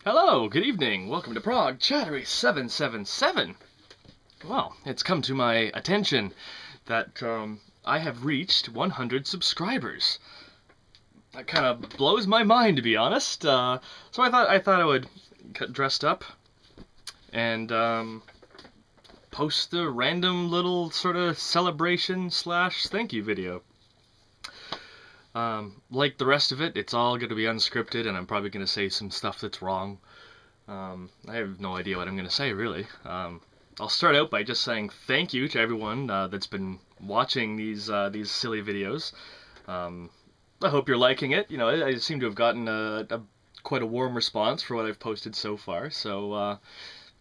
Hello, good evening. Welcome to Prague Chattery 777. Well, it's come to my attention that I have reached 100 subscribers. That kind of blows my mind, to be honest. So I thought I would get dressed up and post a random little sort of celebration slash thank you video. Like the rest of it, it's all going to be unscripted, and I'm probably going to say some stuff that's wrong. I have no idea what I'm going to say, really. I'll start out by just saying thank you to everyone that's been watching these silly videos. I hope you're liking it. You know, I seem to have gotten quite a warm response for what I've posted so far. So,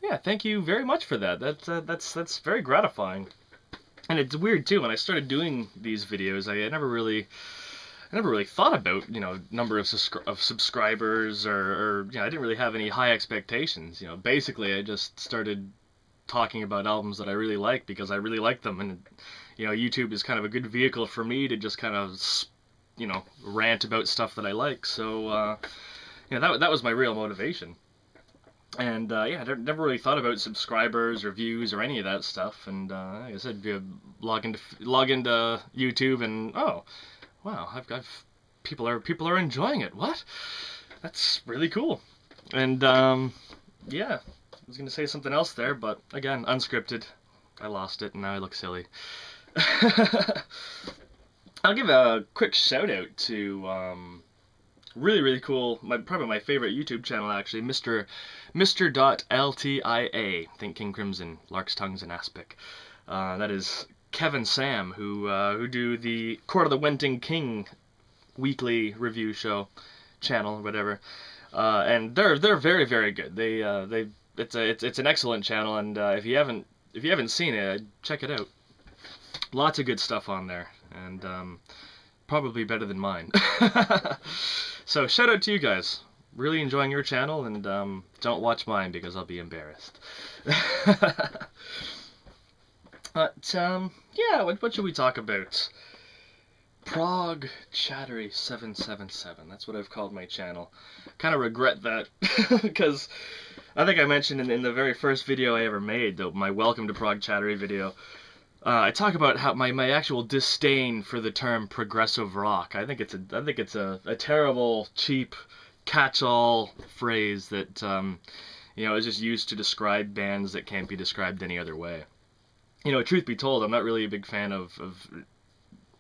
yeah, thank you very much for that. That's very gratifying. And it's weird too. When I started doing these videos, I never really thought about, you know, number of subscribers or you know, I didn't really have any high expectations. You know, basically I just started talking about albums that I really like because I really like them, and you know, YouTube is kind of a good vehicle for me to just kind of, you know, rant about stuff that I like. So you know, that was my real motivation. And yeah, I never really thought about subscribers or views or any of that stuff. And like I said, you log into YouTube and oh, wow, I've people are enjoying it. What? That's really cool. And yeah, I was gonna say something else there, but again, unscripted. I lost it, and now I look silly. I'll give a quick shout out to really cool, probably my favorite YouTube channel actually, Mr.LTIA, Think King Crimson, Lark's Tongues and Aspic. That is Kevin Sam, who do the Court of the Wenting King weekly review show channel or whatever, and they're very good. It's an excellent channel, and if you haven't seen it, check it out. Lots of good stuff on there, and probably better than mine. So shout out to you guys. Really enjoying your channel, and don't watch mine because I'll be embarrassed. But yeah, what should we talk about? Prague Chattery 777. That's what I've called my channel. Kind of regret that because I think I mentioned in the very first video I ever made, my Welcome to Prague Chattery video, I talk about how my actual disdain for the term progressive rock. I think it's a terrible, cheap, catch-all phrase that you know, is just used to describe bands that can't be described any other way. You know, truth be told, I'm not really a big fan of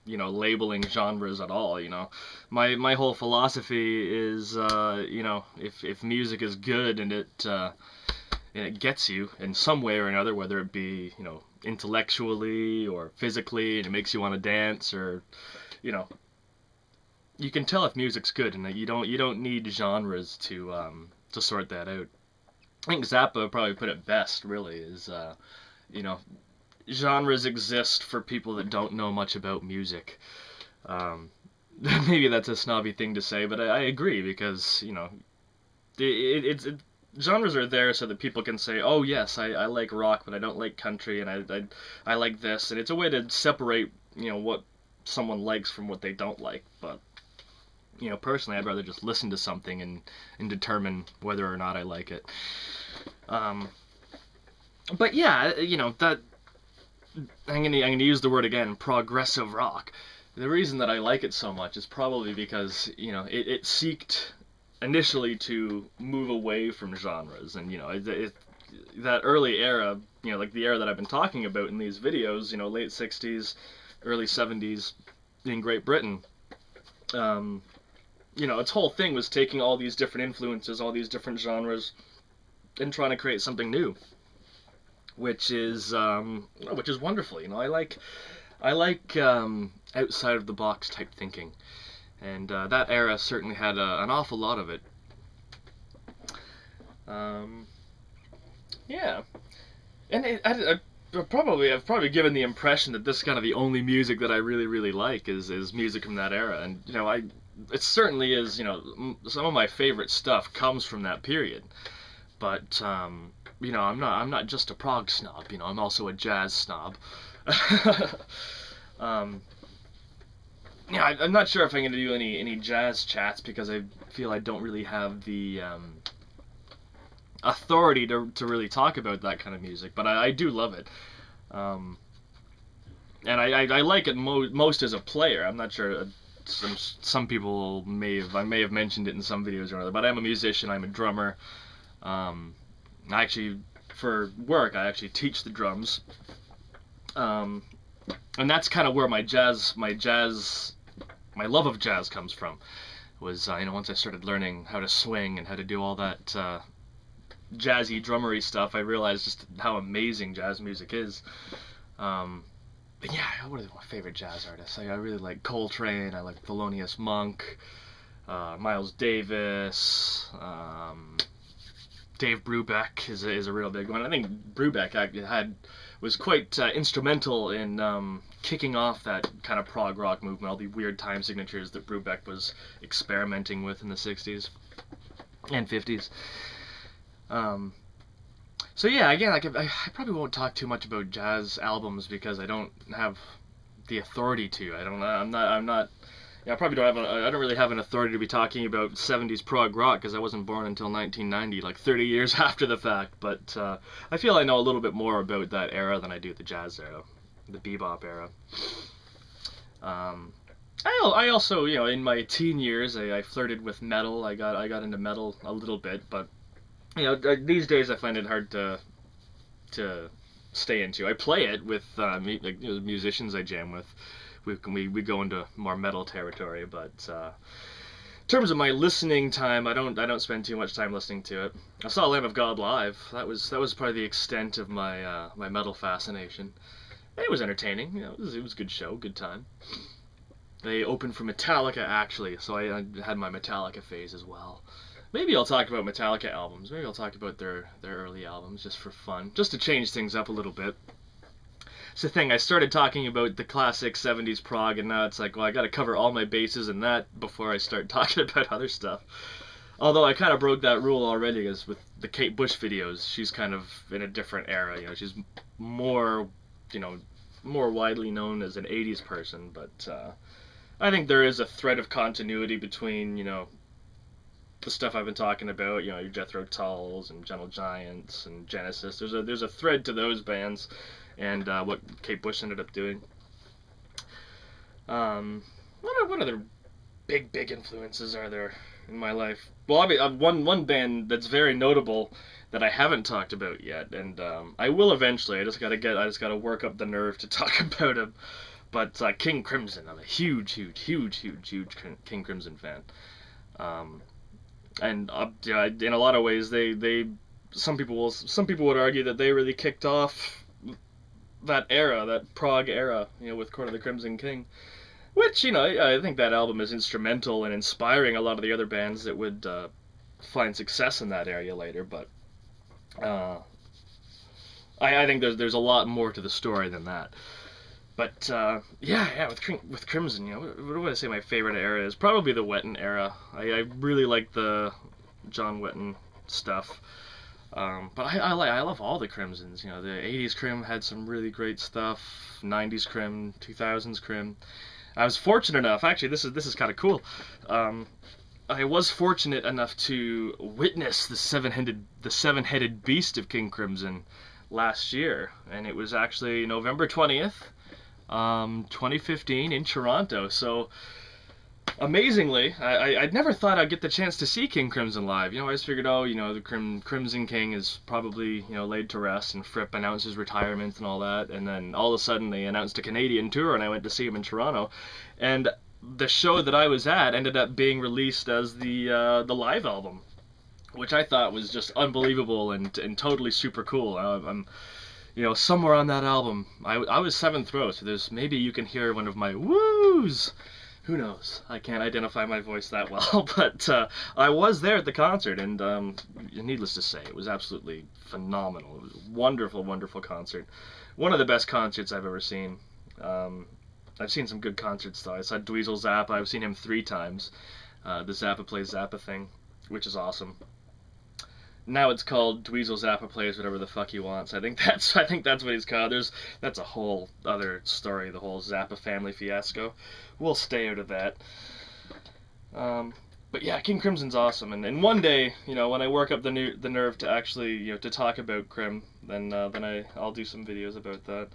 you know, labeling genres at all. You know, my whole philosophy is you know, if music is good and it gets you in some way or another, whether it be, you know, intellectually or physically, and it makes you want to dance, or you know, you can tell if music's good, and that you don't need genres to sort that out. I think Zappa probably put it best, really, is you know, genres exist for people that don't know much about music. Maybe that's a snobby thing to say, but I agree, because, you know, genres are there so that people can say, oh yes, I like rock, but I don't like country, and I like this, and it's a way to separate, you know, what someone likes from what they don't like. But, you know, personally, I'd rather just listen to something and determine whether or not I like it. But yeah, you know, that I'm gonna use the word again, progressive rock. The reason that I like it so much is probably because, you know, it seeked initially to move away from genres, and you know, that early era, you know, like the era that I've been talking about in these videos, you know, late 60s, early 70s in Great Britain. You know, its whole thing was taking all these different influences, all these different genres, and trying to create something new, which is wonderful. You know, I like outside of the box type thinking, and that era certainly had an awful lot of it. Yeah, and I've probably given the impression that this is kind of the only music that I really like is music from that era, and you know, it certainly is. You know, some of my favorite stuff comes from that period, but you know, I'm not just a prog snob. You know, I'm also a jazz snob. Yeah, I'm not sure if I'm going to do any jazz chats because I feel I don't really have the authority to really talk about that kind of music, but I do love it. And I like it most as a player. I'm not sure. Some people I may have mentioned it in some videos or other, but I'm a musician. I'm a drummer. I actually, for work, I actually teach the drums. And that's kind of where my love of jazz comes from. Was once I started learning how to swing and how to do all that jazzy drummery stuff, I realized just how amazing jazz music is. But yeah, what are my favorite jazz artists? I really like Coltrane. I like Thelonious Monk, Miles Davis, Dave Brubeck is a real big one. I think Brubeck was quite instrumental in kicking off that kind of prog rock movement, all the weird time signatures that Brubeck was experimenting with in the 60s and 50s. So yeah, again, I probably won't talk too much about jazz albums because I don't have the authority to. I'm not. Yeah, I probably don't have. I don't really have an authority to be talking about 70s prog rock because I wasn't born until 1990, like 30 years after the fact. But I feel I know a little bit more about that era than I do the jazz era, the bebop era. I also, in my teen years, I flirted with metal. I got into metal a little bit, but these days I find it hard to stay into. I play it with musicians I jam with. We go into more metal territory, but in terms of my listening time, I don't spend too much time listening to it. I saw Lamb of God live. That was probably the extent of my my metal fascination. It was entertaining. It was a good show, good time. They opened for Metallica actually, so I had my Metallica phase as well. Maybe I'll talk about Metallica albums. Maybe I'll talk about their early albums just for fun, just to change things up a little bit. It's the thing, I started talking about the classic 70s prog, and now it's like, well, I gotta cover all my bases in that before I start talking about other stuff. Although I kind of broke that rule already, because with the Kate Bush videos, she's kind of in a different era. She's more, more widely known as an 80s person, but I think there is a thread of continuity between, the stuff I've been talking about, your Jethro Tulls and Gentle Giants and Genesis. There's a thread to those bands and what Kate Bush ended up doing. What other big influences are there in my life? Well, I mean, one band that's very notable that I haven't talked about yet, and I will eventually. I just gotta work up the nerve to talk about him. But King Crimson, I'm a huge King Crimson fan. And in a lot of ways, some people would argue that they really kicked off that era, that prog era, with Court of the Crimson King, which I think that album is instrumental in inspiring a lot of the other bands that would find success in that area later. But I think there's a lot more to the story than that. But with Crimson, what would I say my favorite era is? Probably the Wetton era. I really like the John Wetton stuff. But I love all the Crimsons. The 80s Crim had some really great stuff. 90s Crim, 2000s Crim. I was fortunate enough. Actually, this is kind of cool. I was fortunate enough to witness the seven-headed beast of King Crimson last year, and it was actually November 20th. 2015 in Toronto. So amazingly, I'd never thought I'd get the chance to see King Crimson live. I just figured, the Crimson King is probably laid to rest, and Fripp announced his retirement and all that, and then all of a sudden they announced a Canadian tour, and I went to see him in Toronto, and the show that I was at ended up being released as the live album, which I thought was just unbelievable and totally super cool. I'm somewhere on that album, I was seventh row, so maybe you can hear one of my woos. Who knows? I can't identify my voice that well, but I was there at the concert, and needless to say, it was absolutely phenomenal. It was a wonderful, wonderful concert. One of the best concerts I've ever seen. I've seen some good concerts, though. I saw Dweezil Zappa. I've seen him 3 times. The Zappa Plays Zappa thing, which is awesome. Now it's called Dweezil Zappa Plays Whatever the Fuck He Wants. I think that's what he's called. That's a whole other story, the whole Zappa family fiasco. We'll stay out of that. But yeah, King Crimson's awesome, and one day, you know, when I work up the nerve to actually, you know, to talk about Crim, then I'll do some videos about that.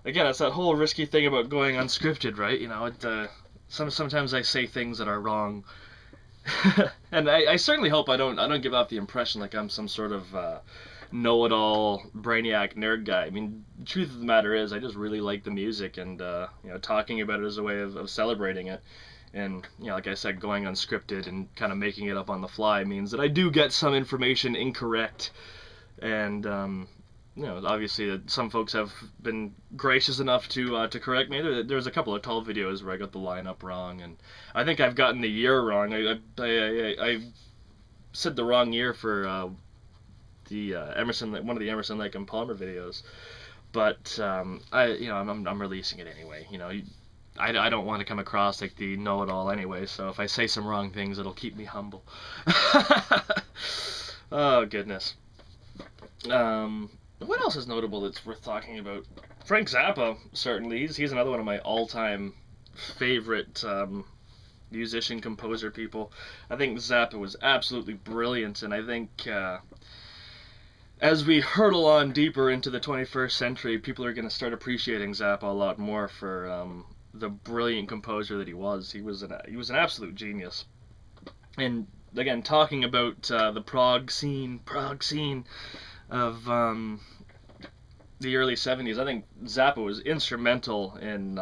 Again, it's that whole risky thing about going unscripted, right? You know, sometimes I say things that are wrong, and I certainly hope I don't give off the impression like I'm some sort of know-it-all brainiac nerd guy. I mean, the truth of the matter is, I just really like the music, and you know, talking about it as a way of celebrating it. And, you know, like I said, going unscripted and kind of making it up on the fly means that I do get some information incorrect. And, you know, obviously some folks have been gracious enough to correct me. There's a couple of tall videos where I got the lineup wrong, and I think I've gotten the year wrong. I said the wrong year for the one of the Emerson, Lake and Palmer videos. But I'm releasing it anyway. You know, I don't want to come across like the know-it-all anyway, so if I say some wrong things, it'll keep me humble. Oh, goodness. What else is notable that's worth talking about? Frank Zappa, certainly. He's another one of my all-time favorite musician, composer people. I think Zappa was absolutely brilliant, and I think as we hurtle on deeper into the 21st century, people are going to start appreciating Zappa a lot more for the brilliant composer that he was. He was an absolute genius. And again, talking about the prog scene of the early 70s, I think Zappa was instrumental in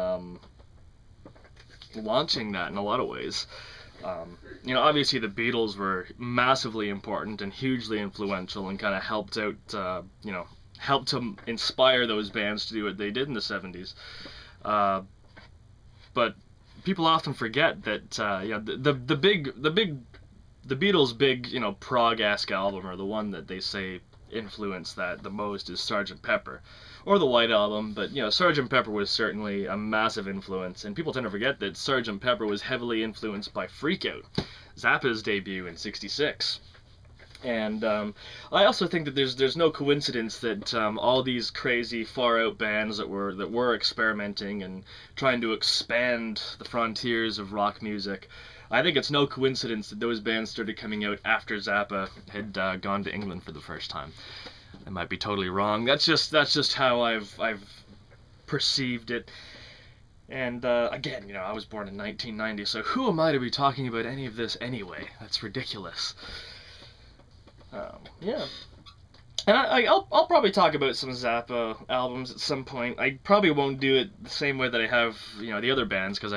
launching that in a lot of ways. You know, obviously the Beatles were massively important and hugely influential and kind of helped out, you know, helped to inspire those bands to do what they did in the 70s. But people often forget that you know, the Beatles' big, you know, prog-esque album, or the one that they say influenced that the most, is Sgt. Pepper, or the White Album. But you know, Sgt. Pepper was certainly a massive influence, and people tend to forget that Sgt. Pepper was heavily influenced by Freak Out, Zappa's debut in '66. And I also think that there's no coincidence that all these crazy far out bands that were experimenting and trying to expand the frontiers of rock music, I think it's no coincidence that those bands started coming out after Zappa had gone to England for the first time. I might be totally wrong. That's just how I've perceived it. And again, you know, I was born in 1990, so who am I to be talking about any of this anyway? That's ridiculous. Yeah. And I'll probably talk about some Zappa albums at some point. I probably won't do it the same way that I have, you know, the other bands, because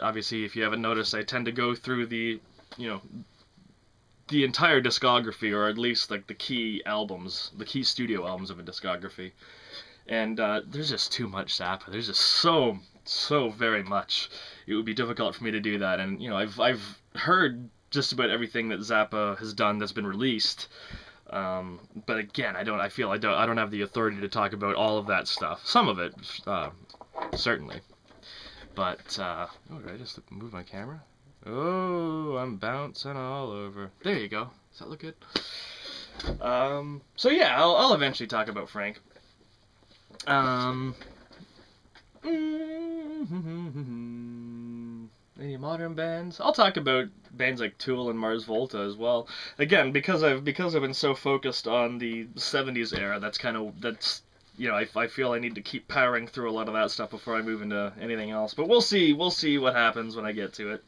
obviously, if you haven't noticed, I tend to go through the, you know, the entire discography, or at least like the key albums, the key studio albums of a discography. And there's just too much Zappa. There's just so very much. It would be difficult for me to do that. And you know, I've heard just about everything that Zappa has done that's been released. But again, I don't have the authority to talk about all of that stuff. Some of it, certainly. But oh, did I just move my camera? Oh, I'm bouncing all over. There you go. Does that look good? So yeah, I'll eventually talk about Frank. Any modern bands? I'll talk about bands like Tool and Mars Volta as well. Again, because I've been so focused on the 70s era, that's you know, I feel I need to keep powering through a lot of that stuff before I move into anything else. But we'll see what happens when I get to it.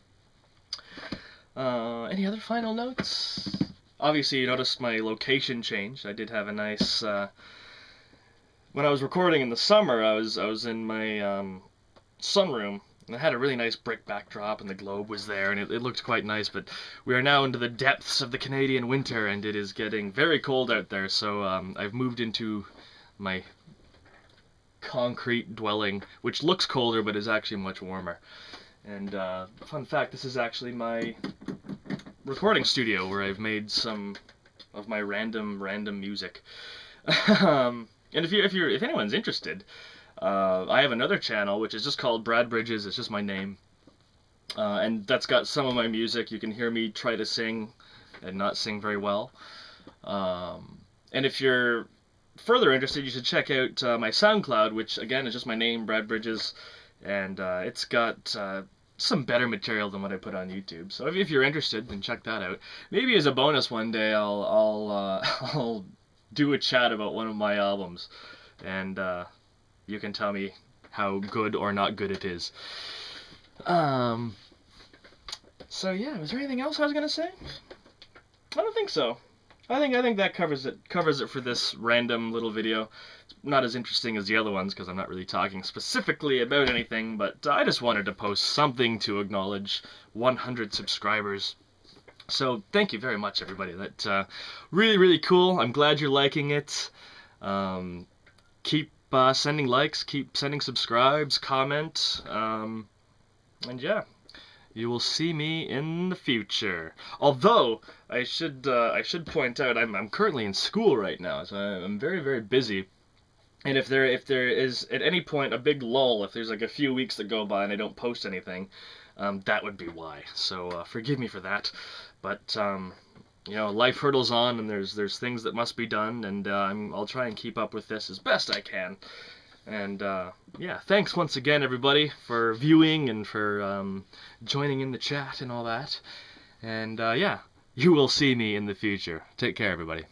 Any other final notes? Obviously, you noticed my location changed. I did have a nice when I was recording in the summer, I was in my sunroom, and I had a really nice brick backdrop, and the globe was there, and it looked quite nice. But we are now into the depths of the Canadian winter, and it is getting very cold out there. So I've moved into my concrete dwelling, which looks colder but is actually much warmer. And fun fact, this is actually my recording studio where I've made some of my random music. And if anyone's interested, I have another channel which is just called Brad Bridges. It's just my name, and that's got some of my music. You can hear me try to sing and not sing very well. And if you're further interested, you should check out my SoundCloud, which again is just my name, Brad Bridges, and it's got some better material than what I put on YouTube. So if you're interested, then check that out. Maybe as a bonus one day, I'll do a chat about one of my albums, and you can tell me how good or not good it is. So yeah, was there anything else I was gonna say? I don't think so. I think that covers it for this random little video. It's not as interesting as the other ones because I'm not really talking specifically about anything, but I just wanted to post something to acknowledge 100 subscribers. So thank you very much, everybody. That's really, really cool. I'm glad you're liking it. Keep sending likes, keep sending subscribes, comment, and yeah. You will see me in the future. Although I should point out I'm currently in school right now, so I'm very, very busy. And if there is at any point a big lull, if there's like a few weeks that go by and I don't post anything, that would be why. So forgive me for that. But you know, life hurdles on, and there's things that must be done, and I'll try and keep up with this as best I can. And yeah, thanks once again, everybody, for viewing and for joining in the chat and all that. And yeah, you will see me in the future. Take care, everybody.